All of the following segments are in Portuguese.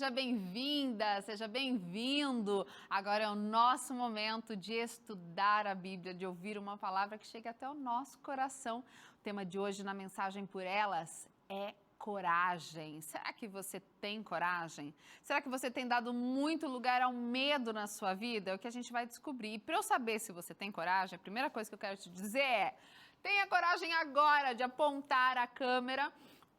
seja bem-vinda, seja bem-vindo. Agora é o nosso momento de estudar a Bíblia, de ouvir uma palavra que chega até o nosso coração. O tema de hoje na Mensagem por Elas é coragem. Será que você tem coragem? Será que você tem dado muito lugar ao medo na sua vida? É o que a gente vai descobrir. E para eu saber se você tem coragem, a primeira coisa que eu quero te dizer é: tenha coragem agora de apontar a câmera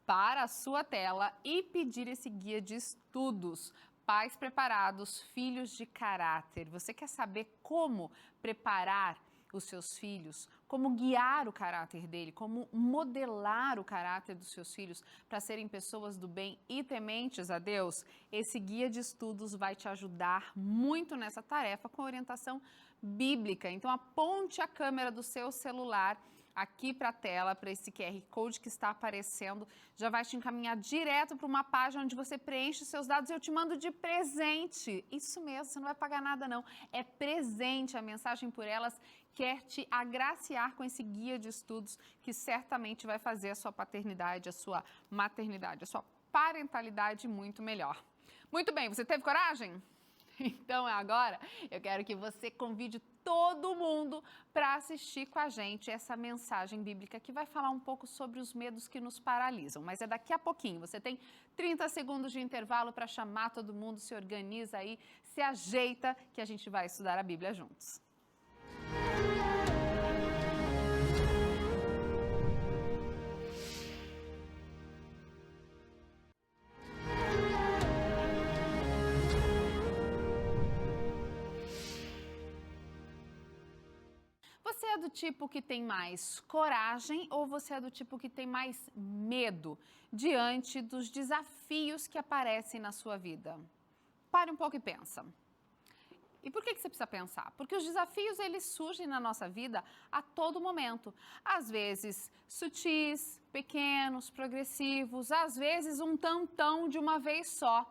para a sua tela e pedir esse guia de estudos. Pais preparados, filhos de caráter. Você quer saber como preparar os seus filhos, como guiar o caráter dele, como modelar o caráter dos seus filhos para serem pessoas do bem e tementes a Deus? Esse guia de estudos vai te ajudar muito nessa tarefa com orientação bíblica. Então aponte a câmera do seu celular aqui para a tela, para esse QR Code que está aparecendo, já vai te encaminhar direto para uma página onde você preenche os seus dados e eu te mando de presente. Isso mesmo, você não vai pagar nada não, é presente. A Mensagem por Elas quer te agraciar com esse guia de estudos que certamente vai fazer a sua paternidade, a sua maternidade, a sua parentalidade muito melhor. Muito bem, você teve coragem? Então agora eu quero que você convide todo mundo para assistir com a gente essa mensagem bíblica que vai falar um pouco sobre os medos que nos paralisam, mas é daqui a pouquinho. Você tem 30 segundos de intervalo para chamar todo mundo, se organiza aí, se ajeita que a gente vai estudar a Bíblia juntos. Você é do tipo que tem mais coragem ou você é do tipo que tem mais medo diante dos desafios que aparecem na sua vida? Pare um pouco e pensa. E por que você precisa pensar? Porque os desafios, eles surgem na nossa vida a todo momento. Às vezes sutis, pequenos, progressivos, às vezes um tantão de uma vez só.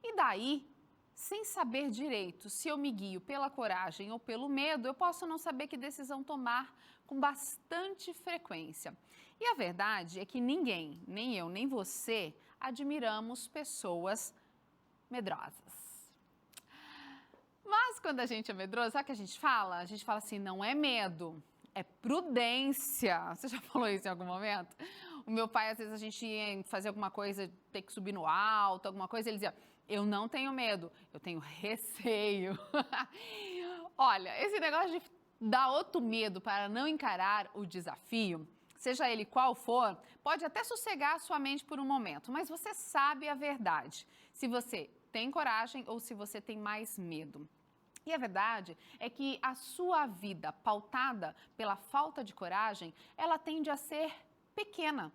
E daí, sem saber direito se eu me guio pela coragem ou pelo medo, eu posso não saber que decisão tomar com bastante frequência. E a verdade é que ninguém, nem eu, nem você, admiramos pessoas medrosas. Mas quando a gente é medroso, sabe o que a gente fala? A gente fala assim, não é medo, é prudência. Você já falou isso em algum momento? O meu pai, às vezes, a gente ia fazer alguma coisa, ter que subir no alto, alguma coisa, ele dizia: eu não tenho medo, eu tenho receio. Olha, esse negócio de dar outro medo para não encarar o desafio, seja ele qual for, pode até sossegar a sua mente por um momento, mas você sabe a verdade, se você tem coragem ou se você tem mais medo. E a verdade é que a sua vida, pautada pela falta de coragem, ela tende a ser pequena,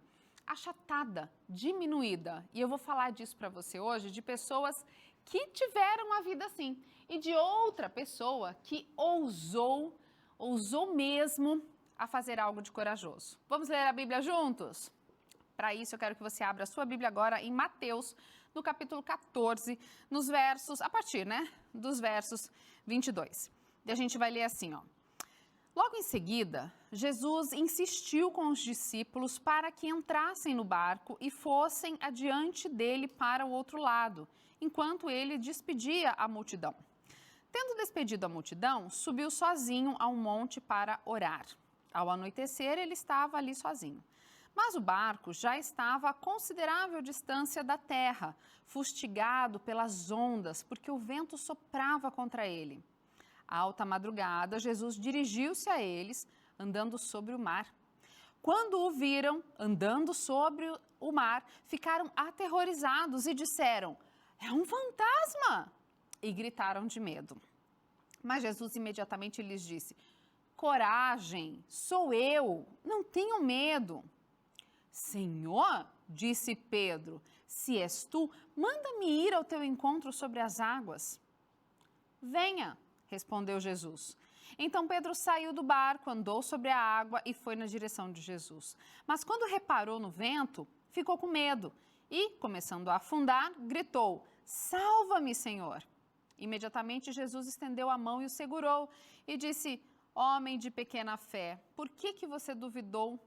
achatada, diminuída. E eu vou falar disso para você hoje, de pessoas que tiveram uma vida assim e de outra pessoa que ousou mesmo a fazer algo de corajoso. Vamos ler a Bíblia juntos? Para isso, eu quero que você abra a sua Bíblia agora em Mateus, no capítulo 14, nos versos, a partir, dos versos 22. E a gente vai ler assim, ó. Logo em seguida, Jesus insistiu com os discípulos para que entrassem no barco e fossem adiante dele para o outro lado, enquanto ele despedia a multidão. Tendo despedido a multidão, subiu sozinho a um monte para orar. Ao anoitecer, ele estava ali sozinho. Mas o barco já estava a considerável distância da terra, fustigado pelas ondas, porque o vento soprava contra ele. À alta madrugada, Jesus dirigiu-se a eles, andando sobre o mar. Quando o viram andando sobre o mar, ficaram aterrorizados e disseram: é um fantasma! E gritaram de medo. Mas Jesus imediatamente lhes disse: coragem, sou eu, não tenham medo. Senhor, disse Pedro, se és tu, manda-me ir ao teu encontro sobre as águas. Venha, respondeu Jesus. Então Pedro saiu do barco, andou sobre a água e foi na direção de Jesus. Mas quando reparou no vento, ficou com medo e, começando a afundar, gritou: salva-me, Senhor! Imediatamente Jesus estendeu a mão e o segurou e disse: homem de pequena fé, por que você duvidou?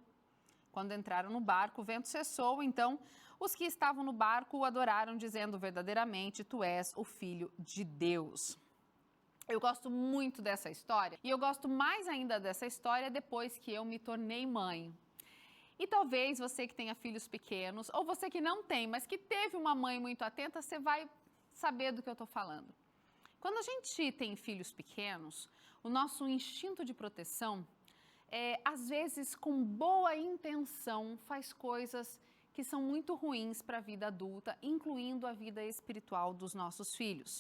Quando entraram no barco, o vento cessou, então os que estavam no barco o adoraram, dizendo verdadeiramente, tu és o Filho de Deus. Eu gosto muito dessa história e eu gosto mais ainda dessa história depois que eu me tornei mãe. E talvez você que tenha filhos pequenos, ou você que não tem, mas que teve uma mãe muito atenta, você vai saber do que eu estou falando. Quando a gente tem filhos pequenos, o nosso instinto de proteção, às vezes com boa intenção, faz coisas que são muito ruins para a vida adulta, incluindo a vida espiritual dos nossos filhos.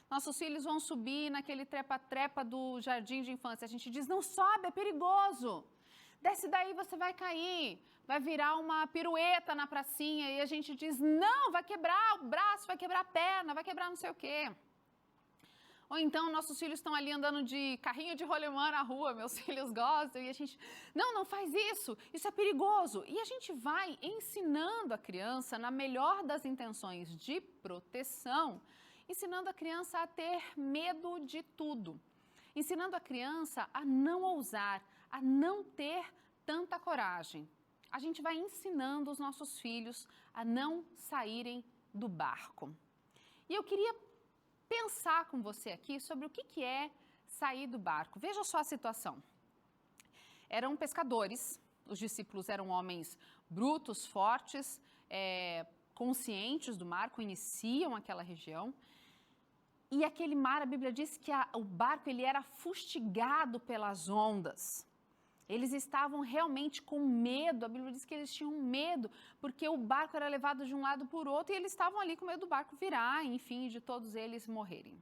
Nossos filhos vão subir naquele trepa-trepa do jardim de infância. A gente diz, não sobe, é perigoso. Desce daí, você vai cair, vai virar uma pirueta na pracinha. E a gente diz, não, vai quebrar o braço, vai quebrar a perna, vai quebrar não sei o quê. Ou então, nossos filhos estão ali andando de carrinho de rolemã na rua, meus filhos gostam, e a gente, não faz isso é perigoso. E a gente vai ensinando a criança, na melhor das intenções de proteção, ensinando a criança a ter medo de tudo, ensinando a criança a não ousar, a não ter tanta coragem. A gente vai ensinando os nossos filhos a não saírem do barco. E eu queria pensar com você aqui sobre o que é sair do barco. Veja só a situação. Eram pescadores, os discípulos eram homens brutos, fortes, conscientes do mar, conheciam aquela região. E aquele mar, a Bíblia diz que o barco ele era fustigado pelas ondas. Eles estavam realmente com medo, a Bíblia diz que eles tinham medo, porque o barco era levado de um lado por outro e eles estavam ali com medo do barco virar, enfim, de todos eles morrerem.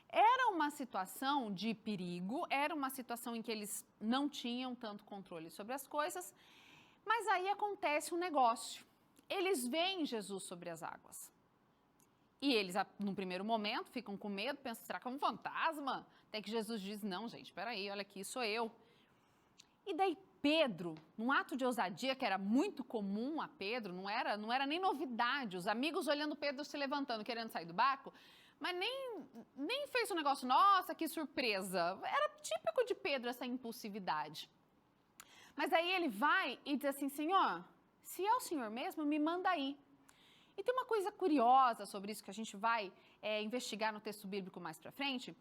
Era uma situação de perigo, era uma situação em que eles não tinham tanto controle sobre as coisas, mas aí acontece um negócio. Eles veem Jesus sobre as águas. E eles, num primeiro momento, ficam com medo, pensam, será que é um fantasma? Até que Jesus diz, não, gente, peraí, olha aqui, sou eu. E daí Pedro, num ato de ousadia que era muito comum a Pedro, não era nem novidade, os amigos olhando Pedro se levantando, querendo sair do barco, mas nem fez um negócio, nossa, que surpresa. Era típico de Pedro essa impulsividade. Mas aí ele vai e diz assim, Senhor, se é o Senhor mesmo, me manda aí. E tem uma coisa curiosa sobre isso que a gente vai investigar no texto bíblico mais para frente,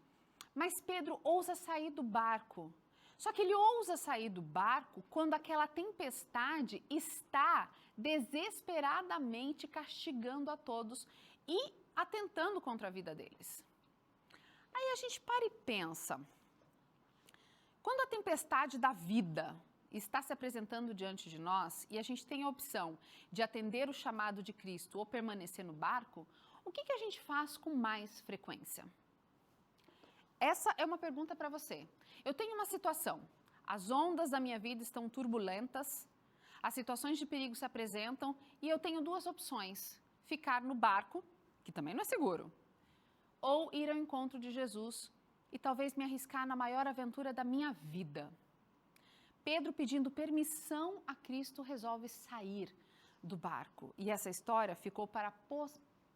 mas Pedro ousa sair do barco. Só que ele ousa sair do barco quando aquela tempestade está desesperadamente castigando a todos e atentando contra a vida deles. Aí a gente para e pensa, quando a tempestade da vida está se apresentando diante de nós e a gente tem a opção de atender o chamado de Cristo ou permanecer no barco, o que a gente faz com mais frequência? Essa é uma pergunta para você. Eu tenho uma situação, as ondas da minha vida estão turbulentas, as situações de perigo se apresentam e eu tenho duas opções, ficar no barco, que também não é seguro, ou ir ao encontro de Jesus e talvez me arriscar na maior aventura da minha vida. Pedro, pedindo permissão a Cristo, resolve sair do barco. E essa história ficou para a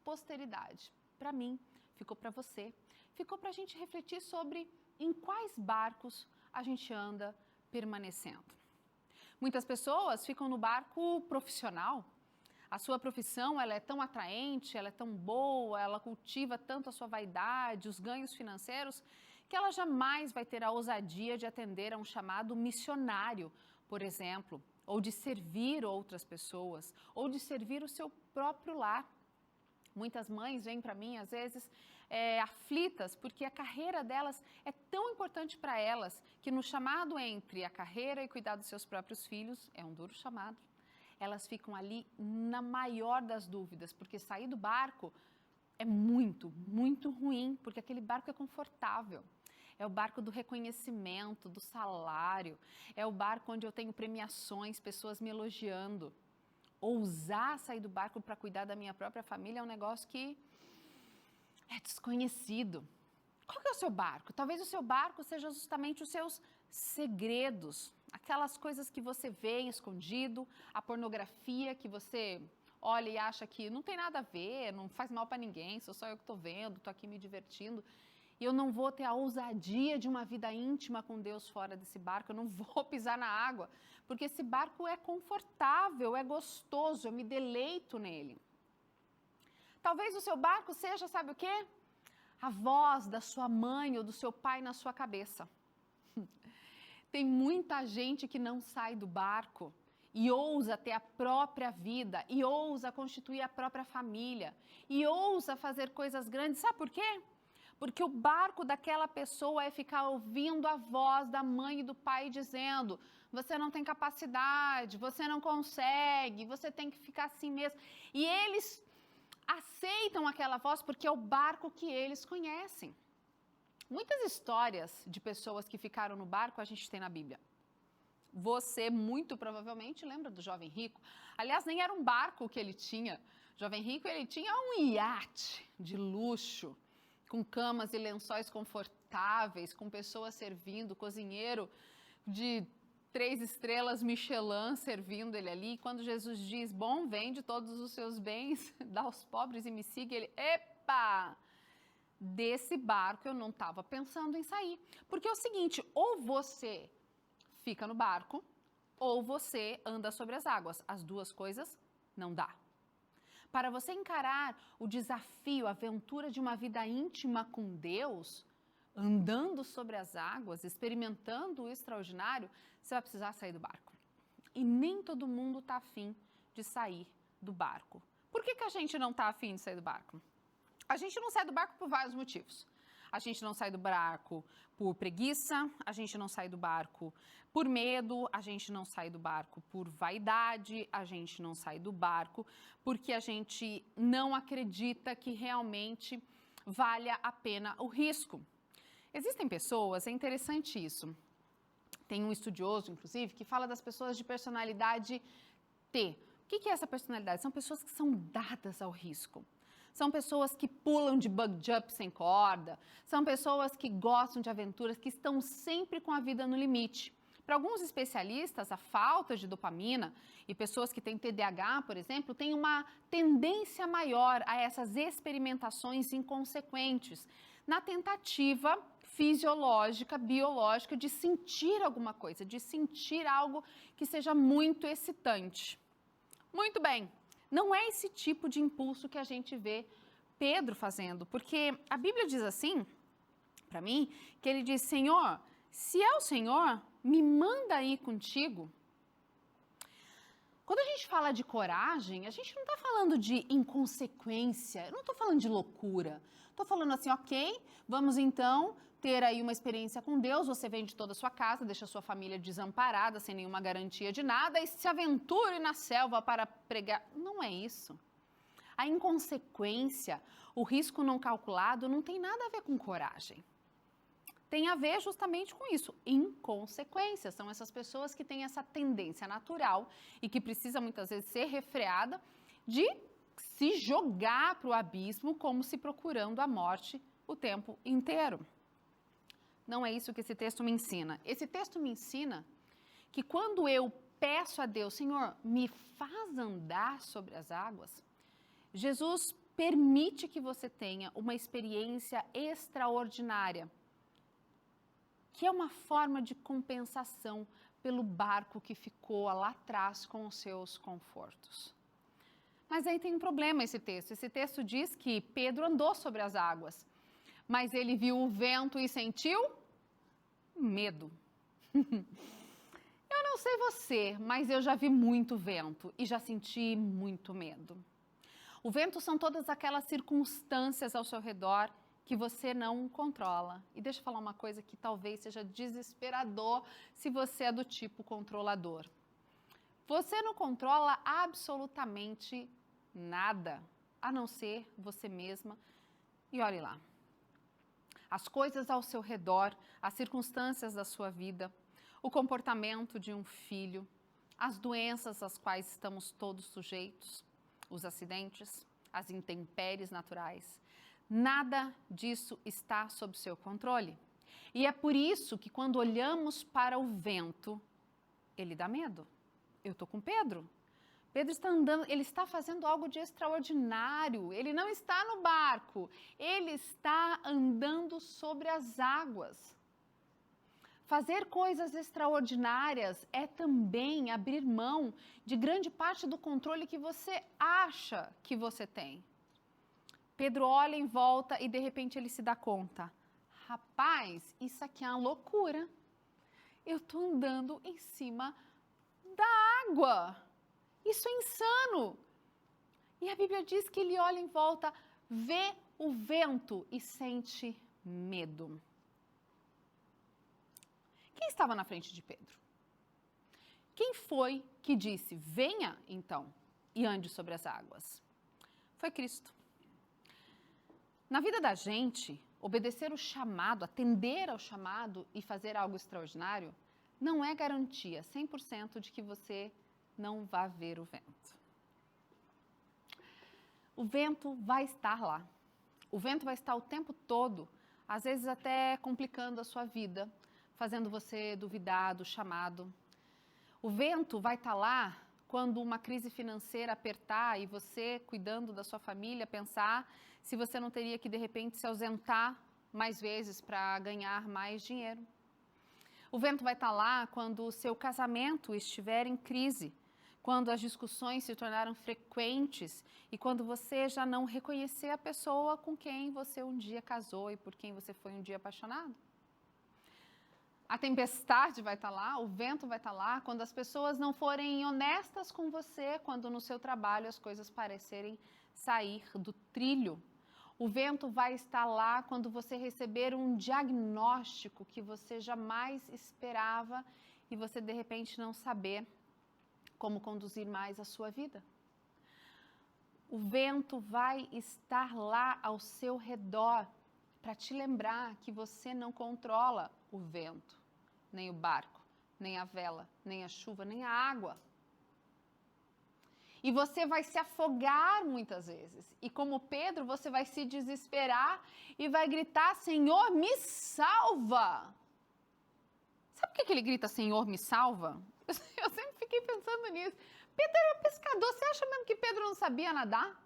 posteridade. Para mim, ficou para você. Ficou para a gente refletir sobre em quais barcos a gente anda permanecendo. Muitas pessoas ficam no barco profissional. A sua profissão ela é tão atraente, ela é tão boa, ela cultiva tanto a sua vaidade, os ganhos financeiros, que ela jamais vai ter a ousadia de atender a um chamado missionário, por exemplo, ou de servir outras pessoas, ou de servir o seu próprio lar. Muitas mães vêm para mim, às vezes, aflitas, porque a carreira delas é tão importante para elas, que no chamado entre a carreira e cuidar dos seus próprios filhos, é um duro chamado, elas ficam ali na maior das dúvidas, porque sair do barco é muito, muito ruim, porque aquele barco é confortável. É o barco do reconhecimento, do salário, é o barco onde eu tenho premiações, pessoas me elogiando. Ousar sair do barco para cuidar da minha própria família é um negócio que é desconhecido. Qual que é o seu barco? Talvez o seu barco seja justamente os seus segredos, aquelas coisas que você vê escondido, a pornografia que você olha e acha que não tem nada a ver, não faz mal para ninguém, sou só eu que estou vendo, estou aqui me divertindo. e eu não vou ter a ousadia de uma vida íntima com Deus fora desse barco, eu não vou pisar na água, porque esse barco é confortável, é gostoso, eu me deleito nele. Talvez o seu barco seja, sabe o quê? A voz da sua mãe ou do seu pai na sua cabeça. Tem muita gente que não sai do barco e ousa ter a própria vida, e ousa constituir a própria família, e ousa fazer coisas grandes. Sabe por quê? Porque o barco daquela pessoa é ficar ouvindo a voz da mãe e do pai dizendo: você não tem capacidade, você não consegue, você tem que ficar assim mesmo. E eles aceitam aquela voz porque é o barco que eles conhecem. Muitas histórias de pessoas que ficaram no barco a gente tem na Bíblia. Você, muito provavelmente, lembra do jovem rico. Aliás, nem era um barco que ele tinha. O jovem rico, ele tinha um iate de luxo, com camas e lençóis confortáveis, com pessoas servindo, cozinheiro de 3 estrelas Michelin servindo ele ali. Quando Jesus diz: bom, vende todos os seus bens, dá aos pobres e me siga, ele: epa! Desse barco eu não estava pensando em sair. Porque é o seguinte, ou você fica no barco, ou você anda sobre as águas. As duas coisas não dá. Para você encarar o desafio, a aventura de uma vida íntima com Deus, andando sobre as águas, experimentando o extraordinário, você vai precisar sair do barco. E nem todo mundo está afim de sair do barco. Por que a gente não está afim de sair do barco? A gente não sai do barco por vários motivos. A gente não sai do barco por preguiça, a gente não sai do barco por medo, a gente não sai do barco por vaidade, a gente não sai do barco porque a gente não acredita que realmente valha a pena o risco. Existem pessoas, é interessante isso, tem um estudioso, inclusive, que fala das pessoas de personalidade T. O que é essa personalidade? São pessoas que são dadas ao risco. São pessoas que pulam de bug jump sem corda, são pessoas que gostam de aventuras, que estão sempre com a vida no limite. Para alguns especialistas, a falta de dopamina e pessoas que têm TDAH, por exemplo, têm uma tendência maior a essas experimentações inconsequentes, na tentativa fisiológica, biológica, de sentir alguma coisa, de sentir algo que seja muito excitante. Muito bem. Não é esse tipo de impulso que a gente vê Pedro fazendo, porque a Bíblia diz assim, para mim, que ele diz: Senhor, se é o Senhor, me manda ir contigo. Quando a gente fala de coragem, a gente não está falando de inconsequência, eu não estou falando de loucura. Estou falando assim, ok, vamos então ter aí uma experiência com Deus, você vende toda a sua casa, deixa a sua família desamparada, sem nenhuma garantia de nada, e se aventure na selva para pregar. Não é isso. A inconsequência, o risco não calculado, não tem nada a ver com coragem. Tem a ver justamente com isso, inconsequência. São essas pessoas que têm essa tendência natural e que precisa muitas vezes ser refreada de se jogar para o abismo como se procurando a morte o tempo inteiro. Não é isso que esse texto me ensina. Esse texto me ensina que quando eu peço a Deus, Senhor, me faz andar sobre as águas, Jesus permite que você tenha uma experiência extraordinária, que é uma forma de compensação pelo barco que ficou lá atrás com os seus confortos. Mas aí tem um problema esse texto. Esse texto diz que Pedro andou sobre as águas, mas ele viu o vento e sentiu medo. Eu não sei você, mas eu já vi muito vento e já senti muito medo. O vento são todas aquelas circunstâncias ao seu redor que você não controla. E deixa eu falar uma coisa que talvez seja desesperador se você é do tipo controlador. Você não controla absolutamente nada, a não ser você mesma. E olhe lá. As coisas ao seu redor, as circunstâncias da sua vida, o comportamento de um filho, as doenças às quais estamos todos sujeitos, os acidentes, as intempéries naturais. Nada disso está sob seu controle. E é por isso que quando olhamos para o vento, ele dá medo. Eu estou com Pedro. Pedro está andando, ele está fazendo algo de extraordinário. Ele não está no barco, ele está andando sobre as águas. Fazer coisas extraordinárias é também abrir mão de grande parte do controle que você acha que você tem. Pedro olha em volta e de repente ele se dá conta. Rapaz, isso aqui é uma loucura. Eu estou andando em cima da água. Isso é insano. E a Bíblia diz que ele olha em volta, vê o vento e sente medo. Quem estava na frente de Pedro? Quem foi que disse, venha então e ande sobre as águas? Foi Cristo. Na vida da gente, obedecer o chamado, atender ao chamado e fazer algo extraordinário, não é garantia 100% de que você não vai ver o vento. O vento vai estar lá. O vento vai estar o tempo todo, às vezes até complicando a sua vida, fazendo você duvidar do chamado. O vento vai estar lá quando uma crise financeira apertar e você, cuidando da sua família, pensar se você não teria que, de repente, se ausentar mais vezes para ganhar mais dinheiro. O vento vai estar lá quando o seu casamento estiver em crise, quando as discussões se tornaram frequentes e quando você já não reconhecer a pessoa com quem você um dia casou e por quem você foi um dia apaixonado. A tempestade vai estar lá, o vento vai estar lá, quando as pessoas não forem honestas com você, quando no seu trabalho as coisas parecerem sair do trilho. O vento vai estar lá quando você receber um diagnóstico que você jamais esperava e você de repente não saber como conduzir mais a sua vida. O vento vai estar lá ao seu redor para te lembrar que você não controla o vento, nem o barco, nem a vela, nem a chuva, nem a água. E você vai se afogar muitas vezes. E como Pedro, você vai se desesperar e vai gritar, Senhor, me salva! Sabe por que ele grita, Senhor, me salva? Eu sempre fiquei pensando nisso. Pedro era pescador, você acha mesmo que Pedro não sabia nadar?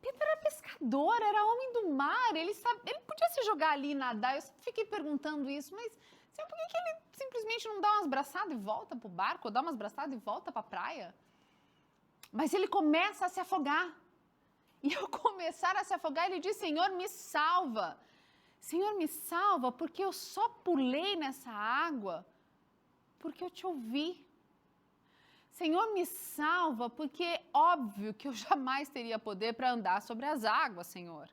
Pedro era pescador, era homem do mar, ele podia se jogar ali e nadar. Eu sempre fiquei perguntando isso, mas por que ele simplesmente não dá umas braçadas e volta para o barco, ou dá umas braçadas e volta para a praia? Mas ele começa a se afogar. E ao começar a se afogar, ele diz, Senhor, me salva. Senhor, me salva, porque eu só pulei nessa água porque eu te ouvi. Senhor, me salva, porque é óbvio que eu jamais teria poder para andar sobre as águas, Senhor.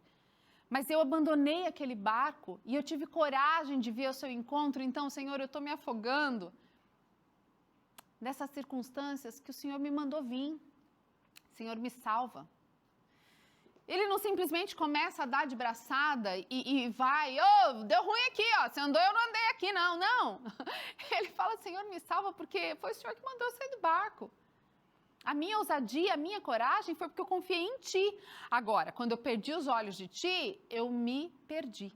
Mas eu abandonei aquele barco e eu tive coragem de vir ao seu encontro, então, Senhor, eu estou me afogando nessas circunstâncias que o Senhor me mandou vir. Senhor, me salva. Ele não simplesmente começa a dar de braçada e vai, deu ruim aqui, você andou, eu não andei aqui, não. Ele fala, Senhor, me salva, porque foi o Senhor que mandou eu sair do barco. A minha ousadia, a minha coragem foi porque eu confiei em Ti. Agora, quando eu perdi os olhos de Ti, eu me perdi.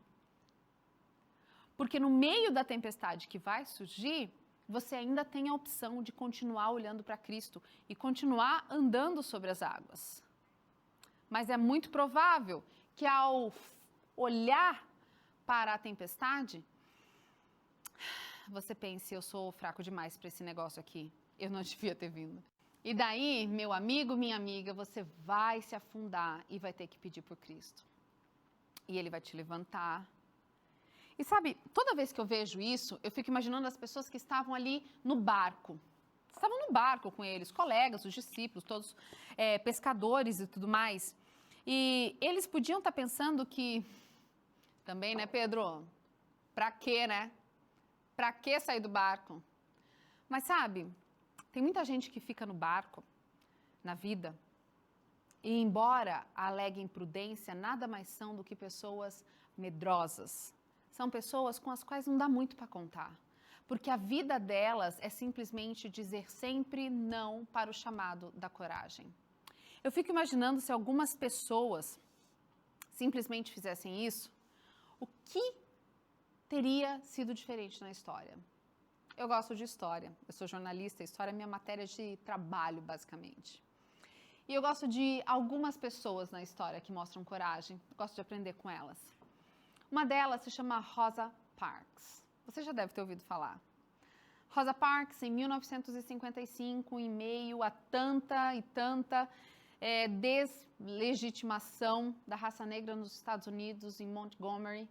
Porque no meio da tempestade que vai surgir, você ainda tem a opção de continuar olhando para Cristo e continuar andando sobre as águas. Mas é muito provável que ao olhar para a tempestade, você pense, eu sou fraco demais para esse negócio aqui, eu não devia ter vindo. E daí, meu amigo, minha amiga, você vai se afundar e vai ter que pedir por Cristo. E Ele vai te levantar. E sabe, toda vez que eu vejo isso, eu fico imaginando as pessoas que estavam ali no barco. Estavam no barco com eles, colegas, os discípulos, todos pescadores e tudo mais. E eles podiam estar pensando que, também, né, Pedro? Pra quê, né? Pra que sair do barco? Mas sabe, tem muita gente que fica no barco, na vida, e embora aleguem prudência, nada mais são do que pessoas medrosas. São pessoas com as quais não dá muito para contar. Porque a vida delas é simplesmente dizer sempre não para o chamado da coragem. Eu fico imaginando se algumas pessoas simplesmente fizessem isso, o que teria sido diferente na história? Eu gosto de história, eu sou jornalista, história é minha matéria de trabalho, basicamente. E eu gosto de algumas pessoas na história que mostram coragem, gosto de aprender com elas. Uma delas se chama Rosa Parks. Você já deve ter ouvido falar. Rosa Parks, em 1955, em meio a tanta e tanta deslegitimação da raça negra nos Estados Unidos, em Montgomery,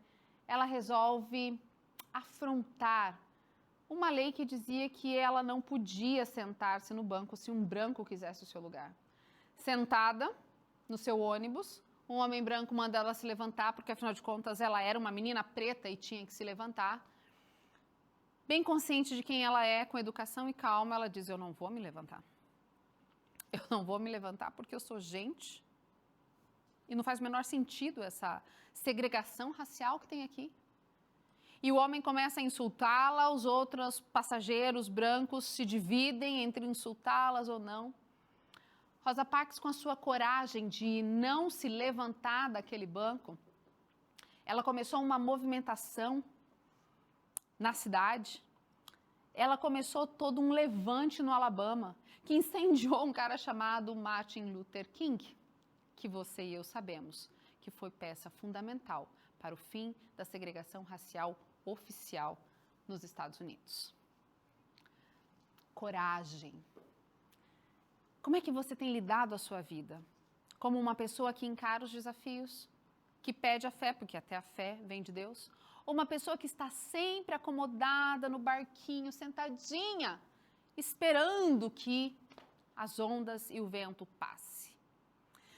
ela resolve afrontar uma lei que dizia que ela não podia sentar-se no banco se um branco quisesse o seu lugar. Sentada no seu ônibus, um homem branco manda ela se levantar, porque afinal de contas ela era uma menina preta e tinha que se levantar. Bem consciente de quem ela é, com educação e calma, ela diz: eu não vou me levantar. Eu não vou me levantar porque eu sou gente. E não faz o menor sentido essa segregação racial que tem aqui. E o homem começa a insultá-la, os outros passageiros brancos se dividem entre insultá-las ou não. Rosa Parks, com a sua coragem de não se levantar daquele banco, ela começou uma movimentação na cidade. Ela começou todo um levante no Alabama, que incendiou um cara chamado Martin Luther King, que você e eu sabemos que foi peça fundamental para o fim da segregação racial oficial nos Estados Unidos. Coragem. Como é que você tem lidado a sua vida? Como uma pessoa que encara os desafios, que pede a fé, porque até a fé vem de Deus? Ou uma pessoa que está sempre acomodada no barquinho, sentadinha, esperando que as ondas e o vento passe?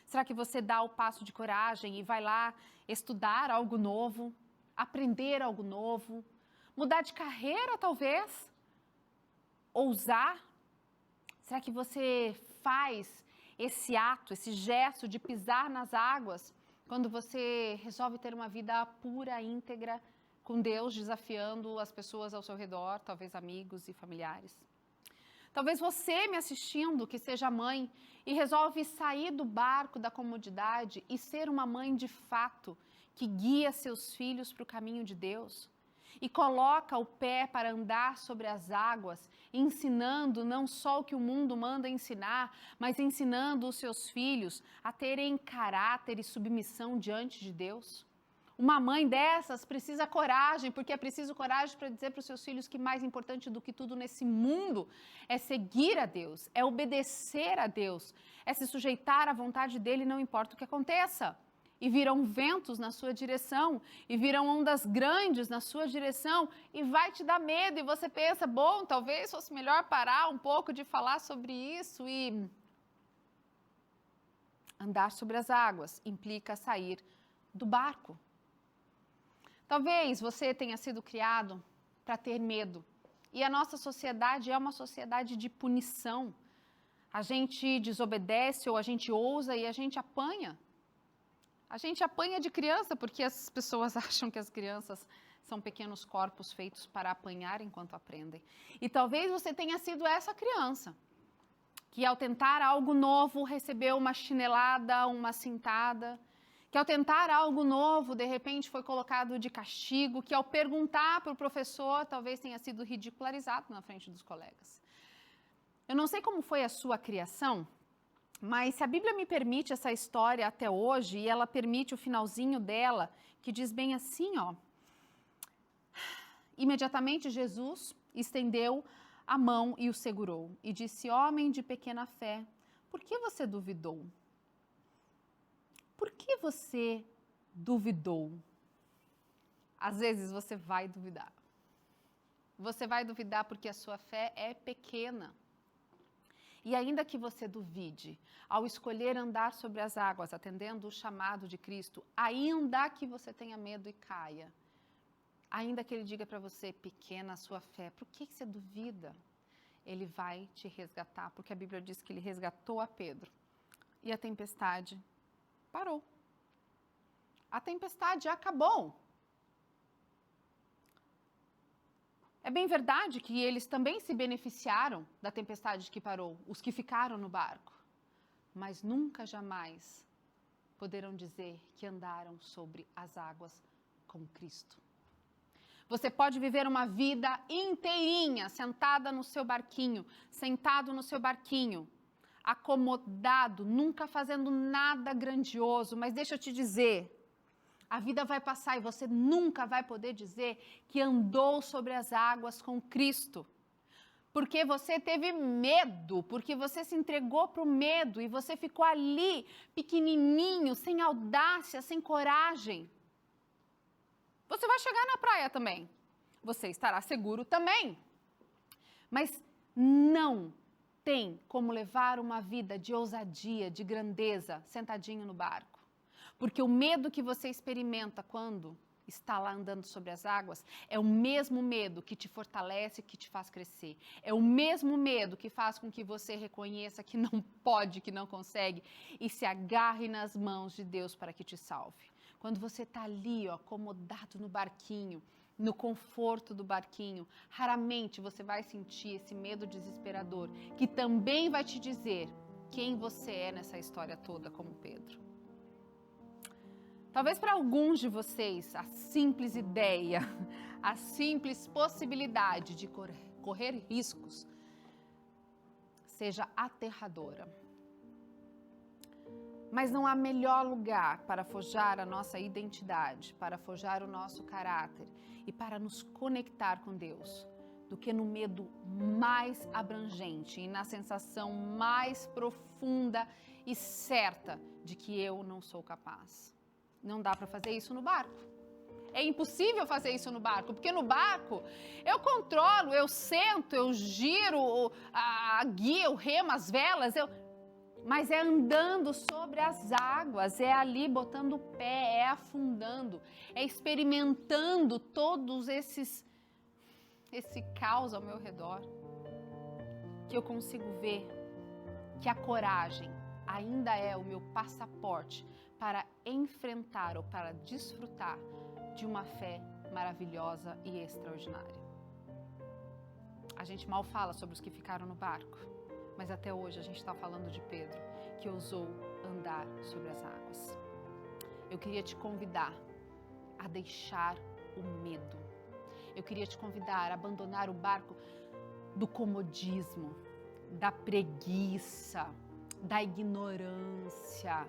Será que você dá o passo de coragem e vai lá estudar algo novo, aprender algo novo, mudar de carreira talvez? Ousar? Será que você faz esse ato, esse gesto de pisar nas águas quando você resolve ter uma vida pura, íntegra, com Deus, desafiando as pessoas ao seu redor, talvez amigos e familiares? Talvez você me assistindo, que seja mãe, e resolve sair do barco da comodidade e ser uma mãe de fato, que guia seus filhos para o caminho de Deus e coloca o pé para andar sobre as águas, ensinando não só o que o mundo manda ensinar, mas ensinando os seus filhos a terem caráter e submissão diante de Deus. Uma mãe dessas precisa coragem, porque é preciso coragem para dizer para os seus filhos que mais importante do que tudo nesse mundo é seguir a Deus, é obedecer a Deus, é se sujeitar à vontade dele, não importa o que aconteça. E virão ventos na sua direção, e virão ondas grandes na sua direção, e vai te dar medo, e você pensa, bom, talvez fosse melhor parar um pouco de falar sobre isso e andar sobre as águas implica sair do barco. Talvez você tenha sido criado para ter medo, e a nossa sociedade é uma sociedade de punição. A gente desobedece ou a gente ousa e a gente apanha. A gente apanha de criança porque as pessoas acham que as crianças são pequenos corpos feitos para apanhar enquanto aprendem. E talvez você tenha sido essa criança que ao tentar algo novo recebeu uma chinelada, uma cintada, que ao tentar algo novo de repente foi colocado de castigo, que ao perguntar para o professor talvez tenha sido ridicularizado na frente dos colegas. Eu não sei como foi a sua criação, mas se a Bíblia me permite essa história até hoje, e ela permite o finalzinho dela, que diz bem assim, ó. Imediatamente Jesus estendeu a mão e o segurou, e disse: homem de pequena fé, por que você duvidou? Por que você duvidou? Às vezes você vai duvidar. Você vai duvidar porque a sua fé é pequena. E ainda que você duvide, ao escolher andar sobre as águas, atendendo o chamado de Cristo, ainda que você tenha medo e caia, ainda que Ele diga para você, pequena a sua fé, por que você duvida? Ele vai te resgatar, porque a Bíblia diz que Ele resgatou a Pedro. E a tempestade parou. A tempestade acabou. É bem verdade que eles também se beneficiaram da tempestade que parou, os que ficaram no barco, mas nunca, jamais poderão dizer que andaram sobre as águas com Cristo. Você pode viver uma vida inteirinha sentada no seu barquinho, sentado no seu barquinho, acomodado, nunca fazendo nada grandioso. Mas deixa eu te dizer, a vida vai passar e você nunca vai poder dizer que andou sobre as águas com Cristo. Porque você teve medo, porque você se entregou para o medo e você ficou ali, pequenininho, sem audácia, sem coragem. Você vai chegar na praia também. Você estará seguro também. Mas não tem como levar uma vida de ousadia, de grandeza, sentadinho no barco. Porque o medo que você experimenta quando está lá andando sobre as águas é o mesmo medo que te fortalece, que te faz crescer. É o mesmo medo que faz com que você reconheça que não pode, que não consegue e se agarre nas mãos de Deus para que te salve. Quando você está ali, ó, acomodado no barquinho, no conforto do barquinho, raramente você vai sentir esse medo desesperador, que também vai te dizer quem você é nessa história toda, como Pedro. Talvez para alguns de vocês, a simples ideia, a simples possibilidade de correr riscos seja aterradora. Mas não há melhor lugar para forjar a nossa identidade, para forjar o nosso caráter e para nos conectar com Deus, do que no medo mais abrangente e na sensação mais profunda e certa de que eu não sou capaz. Não dá para fazer isso no barco. É impossível fazer isso no barco, porque no barco eu controlo, eu sento, eu giro a guia, eu remo, as velas, mas é andando sobre as águas, é ali botando o pé, é afundando, é experimentando todos esse caos ao meu redor, que eu consigo ver que a coragem ainda é o meu passaporte para enfrentar ou para desfrutar de uma fé maravilhosa e extraordinária. A gente mal fala sobre os que ficaram no barco, mas até hoje a gente está falando de Pedro, que ousou andar sobre as águas. Eu queria te convidar a deixar o medo. Eu queria te convidar a abandonar o barco do comodismo, da preguiça, da ignorância,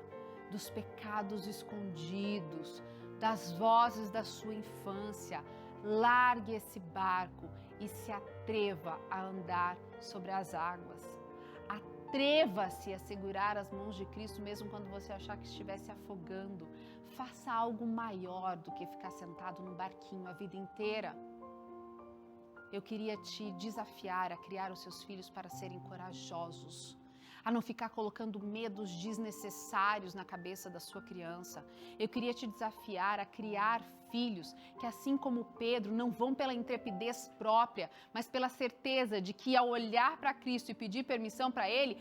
dos pecados escondidos, das vozes da sua infância. Largue esse barco e se atreva a andar sobre as águas. Atreva-se a segurar as mãos de Cristo mesmo quando você achar que estivesse afogando. Faça algo maior do que ficar sentado num barquinho a vida inteira. Eu queria te desafiar a criar os seus filhos para serem corajosos, a não ficar colocando medos desnecessários na cabeça da sua criança. Eu queria te desafiar a criar filhos que, assim como Pedro, não vão pela intrepidez própria, mas pela certeza de que, ao olhar para Cristo e pedir permissão para Ele,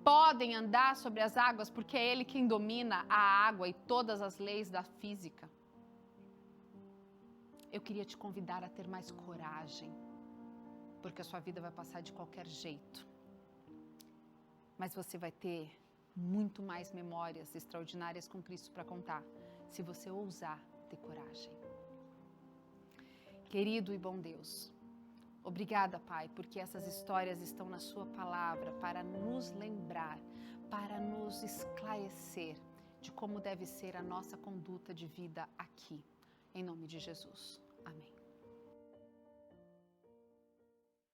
podem andar sobre as águas, porque é Ele quem domina a água e todas as leis da física. Eu queria te convidar a ter mais coragem, porque a sua vida vai passar de qualquer jeito. Mas você vai ter muito mais memórias extraordinárias com Cristo para contar, se você ousar ter coragem. Querido e bom Deus, obrigada, Pai, porque essas histórias estão na sua palavra para nos lembrar, para nos esclarecer de como deve ser a nossa conduta de vida aqui. Em nome de Jesus. Amém.